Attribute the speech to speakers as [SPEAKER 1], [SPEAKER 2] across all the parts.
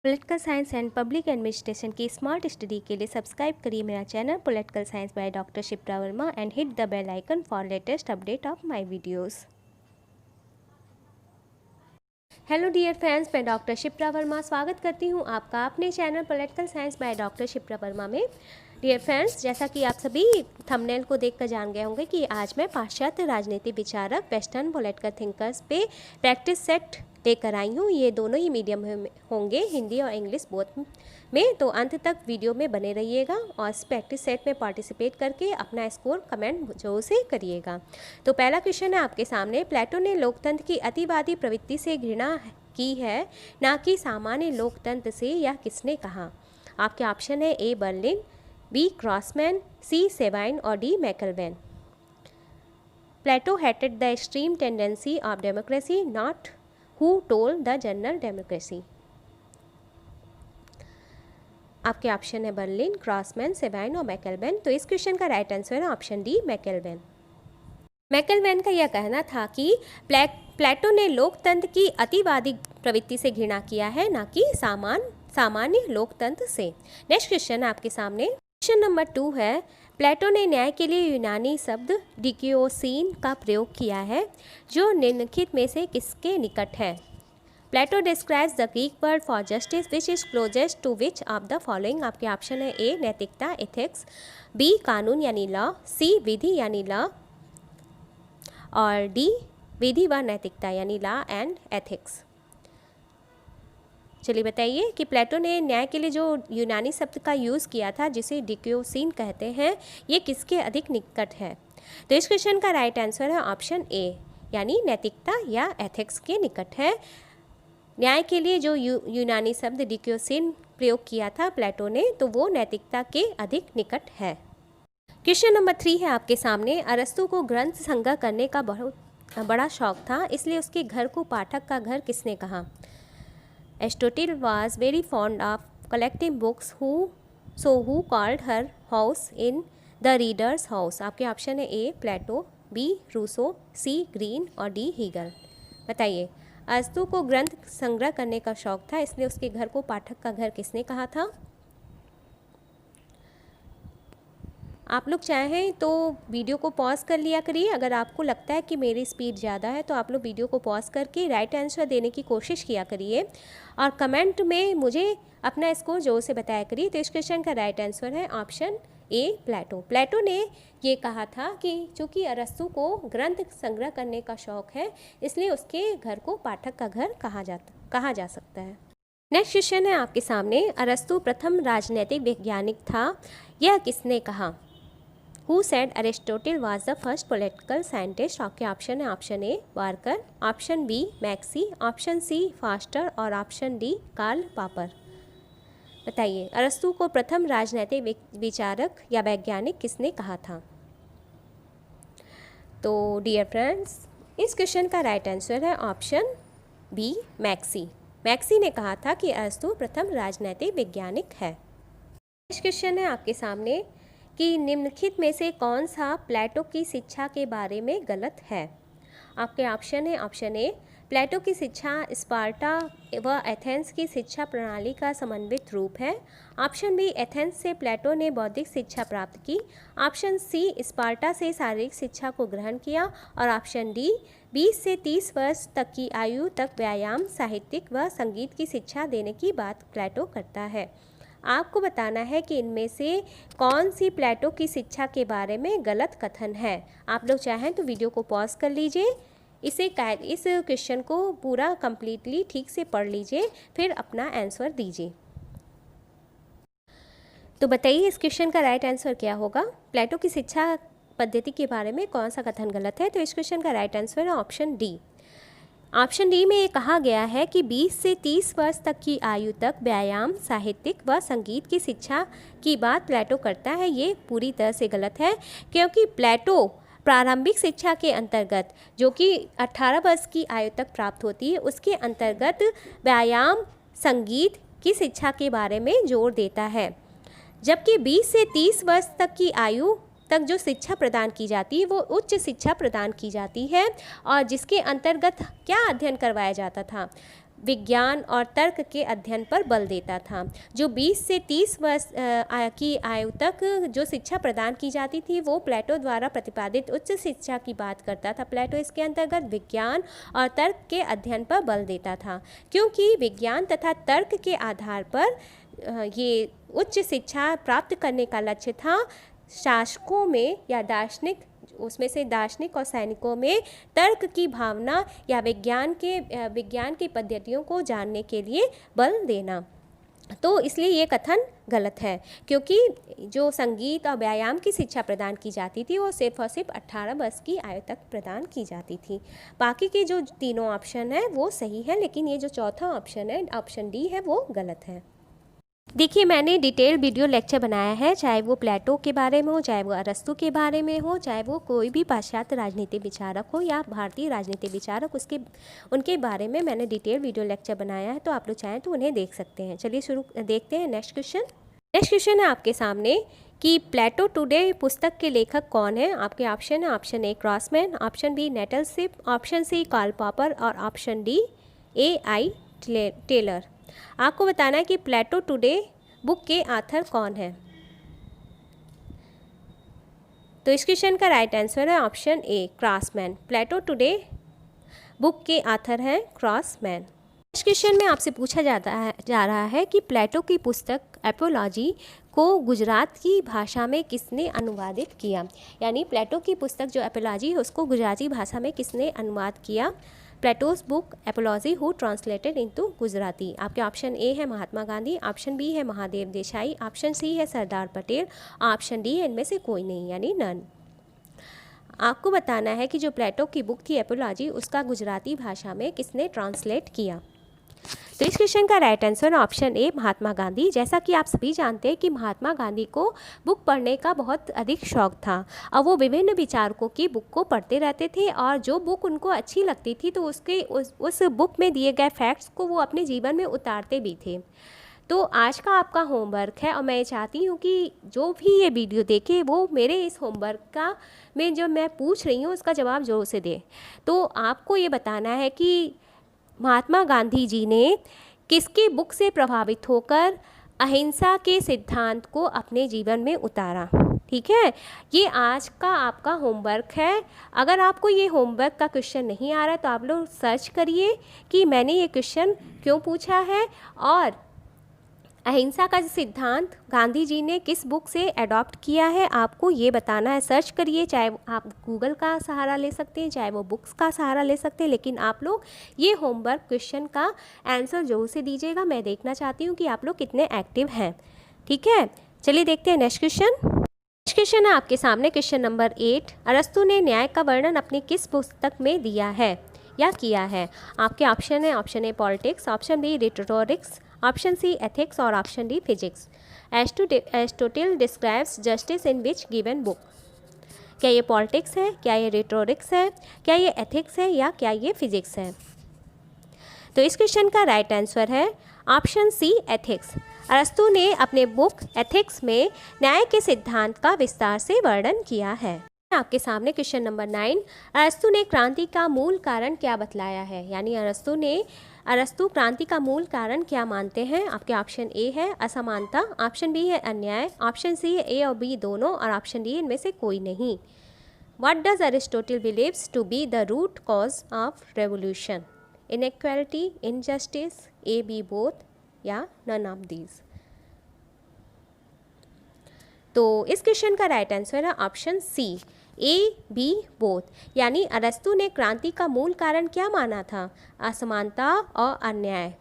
[SPEAKER 1] Political science and public administration की smart study के लिए सब्सक्राइब करिए मेरा channel political science by doctor Shipra Verma and hit the bell icon for latest update of my videos. Hello dear friends, मैं doctor Shipra Verma स्वागत करती हूं आपका अपने channel political science by doctor Shipra Verma में। डियर फ्रेंड्स, जैसा कि आप सभी थंबनेल को देखकर जान गए होंगे कि आज मैं पाश्चात्य राजनीति विचारक वेस्टर्न पॉलिटिकल थिंकर्स पे प्रैक्टिस सेट लेकर आई हूँ। ये दोनों ही मीडियम होंगे, हिंदी और इंग्लिश बोथ में। तो अंत तक वीडियो में बने रहिएगा और इस प्रैक्टिस सेट में पार्टिसिपेट करके अपना स्कोर कमेंट जरूर से करिएगा। तो पहला क्वेश्चन है आपके सामने, प्लेटो ने लोकतंत्र की अतिवादी प्रवृत्ति से घृणा की है, ना कि सामान्य लोकतंत्र से, यह किसने कहा? आपके ऑप्शन है ए बर्लिन, बी क्रॉसमैन, सी सेवाइन और D McIlwain. Plato hated the extreme tendency of democracy, not who told the general democracy। आपके ऑप्शन है बर्लिन, क्रॉसमैन, सेवाइन और मैकलवेन। तो इस क्वेश्चन का राइट आंसर है ऑप्शन डी मैकलवेन। मैकलवेन का यह कहना था कि प्लेटो ने लोकतंत्र की अतिवादी प्रवृत्ति से घृणा किया है, ना कि सामान्य लोकतंत्र से। नेक्स्ट क्वेश्चन आपके सामने, क्वेश्चन नंबर 2 है, प्लेटो ने न्याय के लिए यूनानी शब्द डिक्योसीन का प्रयोग किया है, जो निम्नलिखित में से किसके निकट है? Plato describes the Greek word for justice which is closest to which of the following. आपके ऑप्शन है ए नैतिकता एथिक्स, बी कानून यानी लॉ, सी विधि यानी लॉ और डी विधि व नैतिकता यानी लॉ एंड एथिक्स। चलिए बताइए कि प्लेटो ने न्याय के लिए जो यूनानी शब्द का यूज़ किया था, जिसे डिक्योसीन कहते हैं, ये किसके अधिक निकट है? तो इस क्वेश्चन का राइट आंसर है ऑप्शन ए, यानी नैतिकता या एथिक्स के निकट है। न्याय के लिए जो यूनानी शब्द डिक्योसीन प्रयोग किया था प्लेटो ने, तो वो नैतिकता के अधिक निकट है। क्वेश्चन नंबर 3 है आपके सामने, अरस्तु को ग्रंथ संग्रह करने का बहुत बड़ा शौक था, इसलिए उसके घर को पाठक का घर किसने कहा? Aristotle was very fond of collecting books, who called her house in the reader's house। आपके ऑप्शन है ए प्लेटो, बी रूसो, सी ग्रीन और डी हीगल। बताइए, अरस्तु को ग्रंथ संग्रह करने का शौक था, इसलिए उसके घर को पाठक का घर किसने कहा था? आप लोग चाहें तो वीडियो को पॉज कर लिया करिए। अगर आपको लगता है कि मेरी स्पीड ज़्यादा है तो आप लोग वीडियो को पॉज करके राइट आंसर देने की कोशिश किया करिए और कमेंट में मुझे अपना स्कोर जोर से बताया करिए। तो इस क्वेश्चन का राइट आंसर है ऑप्शन ए प्लेटो। प्लेटो ने ये कहा था कि चूँकि अरस्तु को ग्रंथ संग्रह करने का शौक है, इसलिए उसके घर को पाठक का घर कहा जा सकता है। नेक्स्ट क्वेश्चन है आपके सामने, अरस्तु प्रथम राजनैतिक वैज्ञानिक था, यह किसने कहा? Who said Aristotle was the first political scientist? आपके ऑप्शन है option A Barker, option B Maxey, option C Foster और ऑप्शन डी कार्ल पापर। बताइए, अरस्तु को प्रथम राजनैतिक विचारक या वैज्ञानिक किसने कहा था? तो डियर फ्रेंड्स, इस क्वेश्चन का राइट आंसर है ऑप्शन बी मैक्सी। मैक्सी ने कहा था कि अरस्तु प्रथम राजनैतिक वैज्ञानिक है। नेक्स्ट क्वेश्चन है आपके सामने कि निम्नलिखित में से कौन सा प्लेटो की शिक्षा के बारे में गलत है? आपके ऑप्शन है ऑप्शन ए प्लेटो की शिक्षा स्पार्टा व एथेंस की शिक्षा प्रणाली का समन्वित रूप है, ऑप्शन बी एथेंस से प्लेटो ने बौद्धिक शिक्षा प्राप्त की, ऑप्शन सी स्पार्टा से शारीरिक शिक्षा को ग्रहण किया और ऑप्शन डी 20 से 30 वर्ष तक की आयु तक व्यायाम, साहित्यिक व संगीत की शिक्षा देने की बात प्लेटो करता है। आपको बताना है कि इनमें से कौन सी प्लेटो की शिक्षा के बारे में गलत कथन है। आप लोग चाहें तो वीडियो को पॉज कर लीजिए, इस क्वेश्चन को पूरा कंप्लीटली ठीक से पढ़ लीजिए, फिर अपना आंसर दीजिए। तो बताइए, इस क्वेश्चन का राइट आंसर क्या होगा? प्लेटो की शिक्षा पद्धति के बारे में कौन सा कथन गलत है? तो इस क्वेश्चन का राइट आंसर है ऑप्शन डी। ऑप्शन डी में ये कहा गया है कि 20 से 30 वर्ष तक की आयु तक व्यायाम, साहित्यिक व संगीत की शिक्षा की बात प्लेटो करता है। ये पूरी तरह से गलत है, क्योंकि प्लेटो प्रारंभिक शिक्षा के अंतर्गत, जो कि 18 वर्ष की आयु तक प्राप्त होती है, उसके अंतर्गत व्यायाम, संगीत की शिक्षा के बारे में जोर देता है, जबकि 20 से 30 वर्ष तक की आयु तक जो शिक्षा प्रदान की जाती है वो उच्च शिक्षा प्रदान की जाती है, और जिसके अंतर्गत क्या अध्ययन करवाया जाता था? विज्ञान और तर्क के अध्ययन पर बल देता था। जो 20 से 30 वर्ष की आयु तक जो शिक्षा प्रदान की जाती थी वो प्लेटो द्वारा प्रतिपादित उच्च शिक्षा की बात करता था। प्लेटो इसके अंतर्गत विज्ञान और तर्क के अध्ययन पर बल देता था, क्योंकि विज्ञान तथा तर्क के आधार पर ये उच्च शिक्षा प्राप्त करने का लक्ष्य था। शासकों में या दार्शनिक, उसमें से दार्शनिक और सैनिकों में तर्क की भावना या विज्ञान की पद्धतियों को जानने के लिए बल देना। तो इसलिए ये कथन गलत है, क्योंकि जो संगीत और व्यायाम की शिक्षा प्रदान की जाती थी वो सिर्फ और सिर्फ 18 वर्ष की आयु तक प्रदान की जाती थी। बाकी के जो तीनों ऑप्शन हैं वो सही है, लेकिन ये जो चौथा ऑप्शन है, ऑप्शन डी है, वो गलत है। देखिए, मैंने डिटेल वीडियो लेक्चर बनाया है, चाहे वो प्लेटो के बारे में हो, चाहे वो अरस्तु के बारे में हो, चाहे वो कोई भी पाश्चात्य राजनीति विचारक हो या भारतीय राजनीति विचारक, उनके बारे में मैंने डिटेल वीडियो लेक्चर बनाया है। तो आप लोग चाहें तो उन्हें देख सकते हैं। चलिए देखते हैं नेक्स्ट क्वेश्चन। नेक्स्ट क्वेश्चन है आपके सामने कि प्लेटो टुडे पुस्तक के लेखक कौन है। आपके ऑप्शन है, option A Crossman, option B Nettleship, option C Karl Popper और ऑप्शन डी A.I. टेलर। आपको बताना है कि प्लेटो टुडे बुक के ऑथर कौन है। तो इस क्वेश्चन का राइट आंसर है option A Crossman. Plato today book के ऑथर हैं क्रॉसमैन। इस क्वेश्चन में आपसे पूछा जा रहा है कि प्लेटो की पुस्तक एपोलॉजी को गुजरात की भाषा में किसने अनुवादित किया। यानी प्लेटो की पुस्तक जो एपोलॉजी है उसको गुजराती भाषा में किसने अनुवाद किया। Plato's book apiology who translated into Gujarati. आपके ऑप्शन ए है महात्मा गांधी, ऑप्शन बी है महादेव देसाई, ऑप्शन सी है सरदार पटेल, ऑप्शन डी इनमें से कोई नहीं, यानी नन। आपको बताना है कि जो प्लेटो की बुक थी एपोलॉजी, उसका गुजराती भाषा में किसने ट्रांसलेट किया। तो इस क्वेश्चन का right answer option A Mahatma Gandhi. जैसा कि आप सभी जानते हैं कि महात्मा गांधी को बुक पढ़ने का बहुत अधिक शौक था और वो विभिन्न विचारकों की बुक को पढ़ते रहते थे, और जो बुक उनको अच्छी लगती थी तो उस बुक में दिए गए फैक्ट्स को वो अपने जीवन में उतारते भी थे। तो आज का आपका होमवर्क है, और मैं चाहती हूँ कि जो भी ये वीडियो देखे वो मेरे इस होमवर्क में जो मैं पूछ रही हूँ उसका जवाब ज़रूर से दे। तो आपको ये बताना है कि महात्मा गांधी जी ने किसकी बुक से प्रभावित होकर अहिंसा के सिद्धांत को अपने जीवन में उतारा। ठीक है, ये आज का आपका होमवर्क है। अगर आपको ये होमवर्क का क्वेश्चन नहीं आ रहा है तो आप लोग सर्च करिए कि मैंने ये क्वेश्चन क्यों पूछा है, और अहिंसा का सिद्धांत गांधी जी ने किस बुक से अडॉप्ट किया है, आपको ये बताना है। सर्च करिए, चाहे आप गूगल का सहारा ले सकते हैं, चाहे वो बुक्स का सहारा ले सकते हैं, लेकिन आप लोग ये होमवर्क क्वेश्चन का आंसर जरूर से दीजिएगा। मैं देखना चाहती हूँ कि आप लोग कितने एक्टिव हैं। ठीक है, चलिए देखते हैं नेक्स्ट क्वेश्चन। नेक्स्ट क्वेश्चन है आपके सामने, क्वेश्चन नंबर 8। अरस्तु ने न्याय का वर्णन अपनी किस पुस्तक में दिया है या किया है। आपके ऑप्शन है, option A politics, option B rhetorics, option C ethics और option D physics. Aristotle describes justice in which given book. क्या ये पॉलिटिक्स है, क्या ये रिटोरिक्स है, क्या ये एथिक्स है, या क्या ये फिजिक्स है। तो इस क्वेश्चन का राइट आंसर है ऑप्शन सी एथिक्स। अरस्तु ने अपने बुक एथिक्स में न्याय के सिद्धांत का विस्तार से वर्णन किया है। आपके सामने क्वेश्चन नंबर 9। अरस्तु ने क्रांति का मूल कारण क्या बतलाया है। यानी अरस्तु क्रांति का मूल कारण क्या मानते हैं। आपके ऑप्शन ए है असमानता, ऑप्शन बी है अन्याय, ऑप्शन सी है ए और बी दोनों, और ऑप्शन डी इनमें से कोई नहीं। What does Aristotle believes to be the root cause of revolution. Inequality, injustice, A B both, या नन ऑफ दीज। तो इस क्वेश्चन का राइट आंसर है option C A B both. यानी अरस्तु ने क्रांति का मूल कारण क्या माना था, असमानता और अन्याय।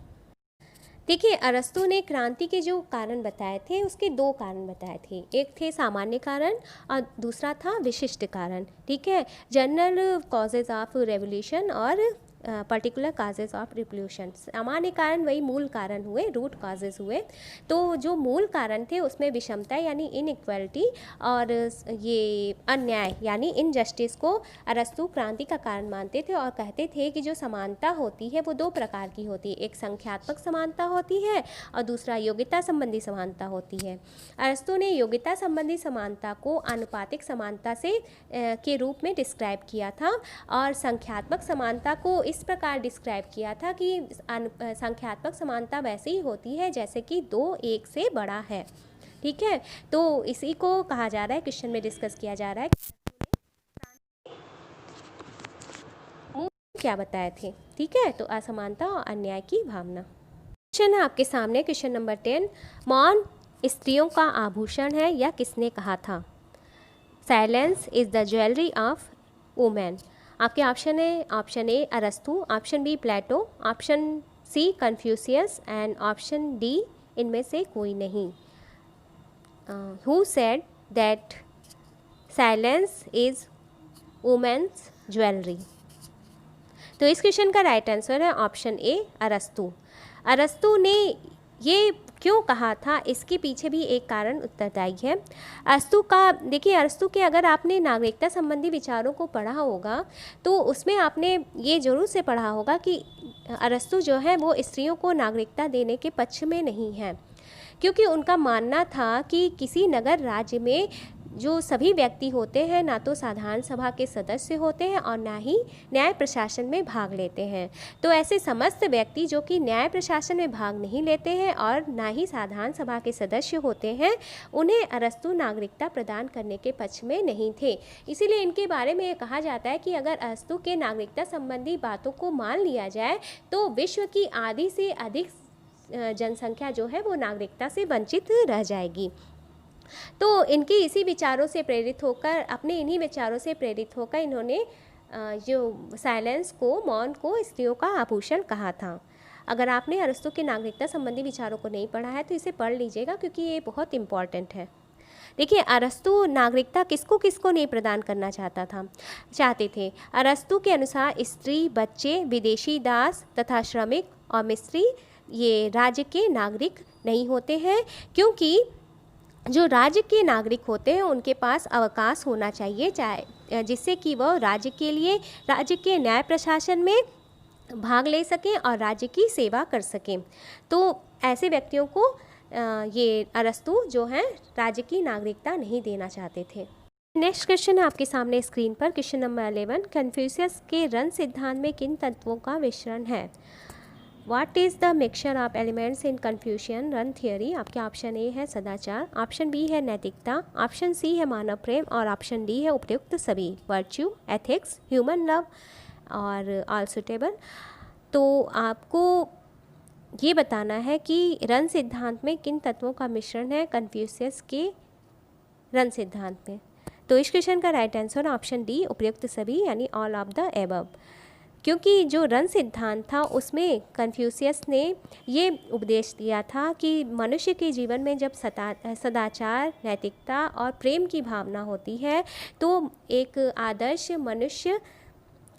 [SPEAKER 1] देखिए, अरस्तु ने क्रांति के जो कारण बताए थे उसके 2 कारण बताए थे। एक थे सामान्य कारण और दूसरा था विशिष्ट कारण। ठीक है, जनरल कॉजेज ऑफ रेवोल्यूशन और पर्टिकुलर काजेज ऑफ रिवोल्यूशन। सामान्य कारण वही मूल कारण हुए, रूट काजेज हुए। तो जो मूल कारण थे उसमें विषमता यानी इनइक्वालिटी और ये अन्याय यानी इनजस्टिस को अरस्तु क्रांति का कारण मानते थे, और कहते थे कि जो समानता होती है वो 2 प्रकार की होती है। एक संख्यात्मक समानता होती है और दूसरा योग्यता संबंधी समानता होती है। अरस्तु ने योग्यता संबंधी समानता को आनुपातिक समानता से के रूप में डिस्क्राइब किया था, और संख्यात्मक समानता को इस इस प्रकार डिस्क्राइब किया था कि संख्यात्मक समानता वैसे ही होती है जैसे कि 2 1 से बड़ा है। ठीक है, तो इसी को कहा जा रहा है, क्वेश्चन में डिस्कस किया जा रहा है क्या बताए थे। ठीक है, तो असमानता और अन्याय की भावना। क्वेश्चन है आपके सामने, क्वेश्चन नंबर 10, मौन स्त्रियों का आभूषण है या किसने कहा था? Silence is the jewellery of women. आपके ऑप्शन है, ऑप्शन ए अरस्तु, option B Plato, option C Confucius and option D इनमें से कोई नहीं। Who said that silence is women's jewellery? तो इस क्वेश्चन का राइट आंसर है ऑप्शन ए अरस्तु। अरस्तु ने ये क्यों कहा था, इसके पीछे भी एक कारण उत्तरदायी है। अरस्तु का देखिए, अरस्तु के अगर आपने नागरिकता संबंधी विचारों को पढ़ा होगा तो उसमें आपने ये जरूर से पढ़ा होगा कि अरस्तु जो है वो स्त्रियों को नागरिकता देने के पक्ष में नहीं है, क्योंकि उनका मानना था कि किसी नगर राज्य में जो सभी व्यक्ति होते हैं ना तो साधारण सभा के सदस्य होते हैं और ना ही न्याय प्रशासन में भाग लेते हैं। तो ऐसे समस्त व्यक्ति जो कि न्याय प्रशासन में भाग नहीं लेते हैं और ना ही साधारण सभा के सदस्य होते हैं, उन्हें अरस्तु नागरिकता प्रदान करने के पक्ष में नहीं थे। इसीलिए इनके बारे में कहा जाता है कि अगर अरस्तु के नागरिकता संबंधी बातों को मान लिया जाए तो विश्व की आधी से अधिक जनसंख्या जो है वो नागरिकता से वंचित रह जाएगी। तो इनके इसी विचारों से प्रेरित होकर, अपने इन्हीं विचारों से प्रेरित होकर इन्होंने जो साइलेंस को, मौन को स्त्रियों का आभूषण कहा था। अगर आपने अरस्तु के नागरिकता संबंधी विचारों को नहीं पढ़ा है तो इसे पढ़ लीजिएगा, क्योंकि ये बहुत इम्पॉर्टेंट है। देखिए, अरस्तु नागरिकता किसको किसको नहीं प्रदान करना चाहते थे। अरस्तु के अनुसार स्त्री, बच्चे, विदेशी दास तथा श्रमिक और मिस्त्री ये राज्य के नागरिक नहीं होते हैं, क्योंकि जो राज्य के नागरिक होते हैं उनके पास अवकाश होना चाहिए, चाहे जिससे कि वह राज्य के लिए, राज्य के न्याय प्रशासन में भाग ले सकें और राज्य की सेवा कर सकें। तो ऐसे व्यक्तियों को ये अरस्तु जो हैं राज्य की नागरिकता नहीं देना चाहते थे। नेक्स्ट क्वेश्चन है आपके सामने स्क्रीन पर, क्वेश्चन नंबर 11, कन्फ्यूशियस के रन सिद्धांत में किन तत्वों का मिश्रण है? What is the mixture of elements in Confucian run theory? आपके ऑप्शन ए है सदाचार, ऑप्शन बी है नैतिकता, ऑप्शन सी है मानव प्रेम और ऑप्शन डी है उपयुक्त सभी, वर्च्यू, एथिक्स, ह्यूमन लव और ऑल सुटेबल। तो आपको ये बताना है कि रन सिद्धांत में किन तत्वों का मिश्रण है कन्फ्यूशियस के रन सिद्धांत में। तो इस क्वेश्चन का राइट आंसर ऑप्शन डी, उपयुक्त सभी, यानी ऑल ऑफ द एबव। क्योंकि जो रन सिद्धांत था उसमें कन्फ्यूशियस ने ये उपदेश दिया था कि मनुष्य के जीवन में जब सदाचार, नैतिकता और प्रेम की भावना होती है तो एक आदर्श मनुष्य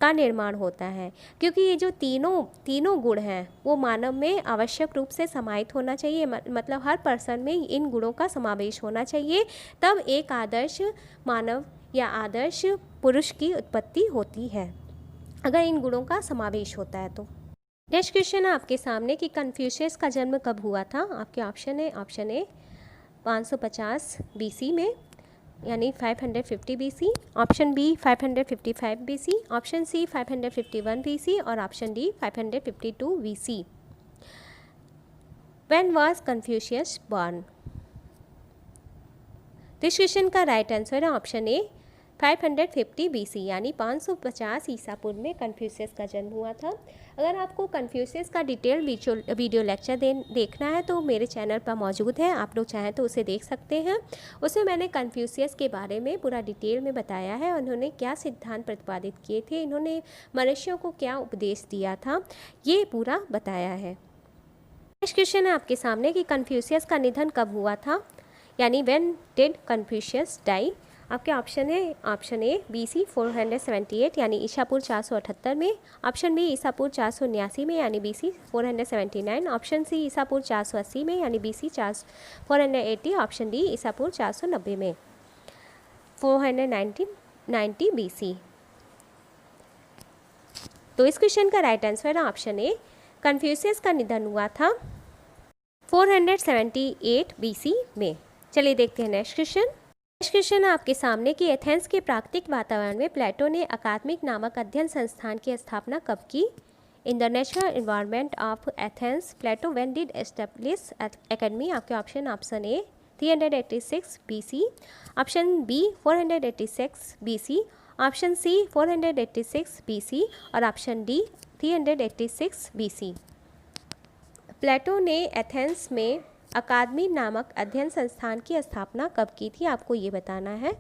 [SPEAKER 1] का निर्माण होता है। क्योंकि ये जो तीनों गुण हैं वो मानव में आवश्यक रूप से समाहित होना चाहिए, मतलब हर पर्सन में इन गुणों का समावेश होना चाहिए, तब एक आदर्श मानव या आदर्श पुरुष की उत्पत्ति होती है, अगर इन गुणों का समावेश होता है तो। नेक्स्ट क्वेश्चन है आपके सामने कि कन्फ्यूशियस का जन्म कब हुआ था? आपके ऑप्शन है, ऑप्शन ए 550 BC में, यानी 550 BC, option B 555 BC, option C 551 BC और option D 552 BC। When was Confucius born? तो इस क्वेश्चन का राइट आंसर है ऑप्शन ए 550 BC, यानी 550 ईसा पूर्व में कन्फ्यूशियस का जन्म हुआ था। अगर आपको कन्फ्यूशियस का डिटेल वीडियो लेक्चर देखना है तो मेरे चैनल पर मौजूद है, आप लोग चाहें तो उसे देख सकते हैं। उसमें मैंने कन्फ्यूशियस के बारे में पूरा डिटेल में बताया है, उन्होंने क्या सिद्धांत प्रतिपादित किए थे, इन्होंने मनुष्यों को क्या उपदेश दिया था, ये पूरा बताया है। नेक्स्ट क्वेश्चन है आपके सामने कि कन्फ्यूशियस का निधन कब हुआ था, यानी व्हेन डिड कन्फ्यूशियस डाई? आपके ऑप्शन है, ऑप्शन ए BC 478 यानी ईसापुर 478 में, ऑप्शन बी ईसापुर 479 में यानी BC 479, ऑप्शन सी ईसापुर 480 में यानी BC 480, ऑप्शन डी ईसापुर 490 में 490 BC। तो इस क्वेश्चन का राइट आंसर है ऑप्शन ए, कन्फ्यूशियस का निधन हुआ था 478 BC में। चलिए देखते हैं नेक्स्ट क्वेश्चन। नेक्स्ट क्वेश्चन है आपके सामने कि एथेंस के प्राकृतिक वातावरण में प्लेटो ने अकादमिक नामक अध्ययन संस्थान की स्थापना कब की? In the natural environment of Athens Plato when did establish academy? आपके option A 386 BC, option B 486 BC, option C 486 BC और ऑप्शन डी 386 BC। प्लेटो ने एथेंस में अकादमी नामक अध्ययन संस्थान की स्थापना कब की थी? आपको ये बताना है।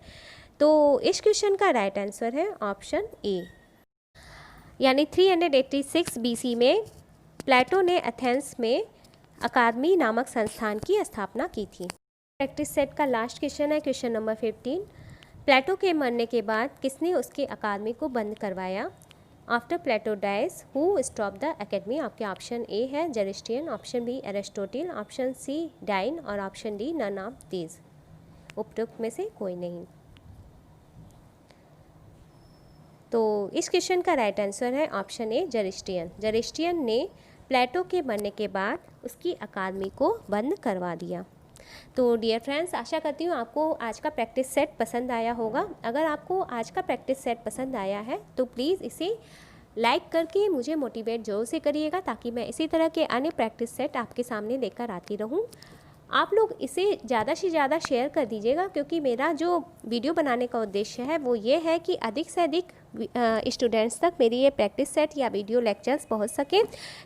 [SPEAKER 1] तो इस क्वेश्चन का राइट आंसर है ऑप्शन ए, यानी 386 BC में प्लेटो ने एथेंस में अकादमी नामक संस्थान की स्थापना की थी। प्रैक्टिस सेट का लास्ट क्वेश्चन है क्वेश्चन नंबर 15। प्लेटो के मरने के बाद किसने उसके अकादमी को बंद करवाया? After Plato dies who stop the academy? आपके ऑप्शन ए है Justinian, option B Aristotle, option C Dion और option D none of these. उपरोक्त में से कोई नहीं। तो इस क्वेश्चन का राइट आंसर है ऑप्शन ए जेरिस्टियन। जेरिस्टियन ने प्लेटो के मरने के बाद उसकी अकादमी को बंद करवा दिया। तो डियर फ्रेंड्स, आशा करती हूँ आपको आज का प्रैक्टिस सेट पसंद आया होगा। अगर आपको आज का प्रैक्टिस सेट पसंद आया है तो प्लीज़ इसे लाइक करके मुझे मोटिवेट जरूर से करिएगा, ताकि मैं इसी तरह के अन्य प्रैक्टिस सेट आपके सामने लेकर आती रहूँ। आप लोग इसे ज़्यादा से ज़्यादा शेयर कर दीजिएगा, क्योंकि मेरा जो वीडियो बनाने का उद्देश्य है वो ये है कि अधिक से अधिक स्टूडेंट्स तक मेरी ये प्रैक्टिस सेट या वीडियो लेक्चर्स पहुंच सके।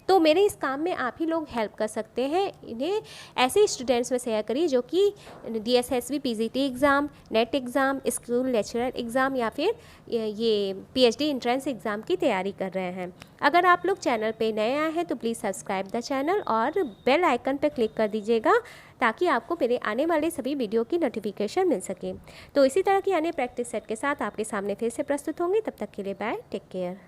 [SPEAKER 1] तो मेरे इस काम में आप ही लोग हेल्प कर सकते हैं। इन्हें ऐसे स्टूडेंट्स में शेयर करिए जो कि DSSB PGT exam, net exam, school lecturer exam या फिर ये PhD एंट्रेंस एग्ज़ाम की तैयारी कर रहे हैं। अगर आप लोग चैनल पे नए आए हैं तो प्लीज़ सब्सक्राइब द चैनल और बेल आइकन पर क्लिक कर दीजिएगा, ताकि आपको मेरे आने वाले सभी वीडियो की नोटिफिकेशन मिल सके। तो इसी तरह की अन्य प्रैक्टिस सेट के साथ आपके सामने फिर से प्रस्तुत होंगे। तब तक के लिए बाय, टेक केयर।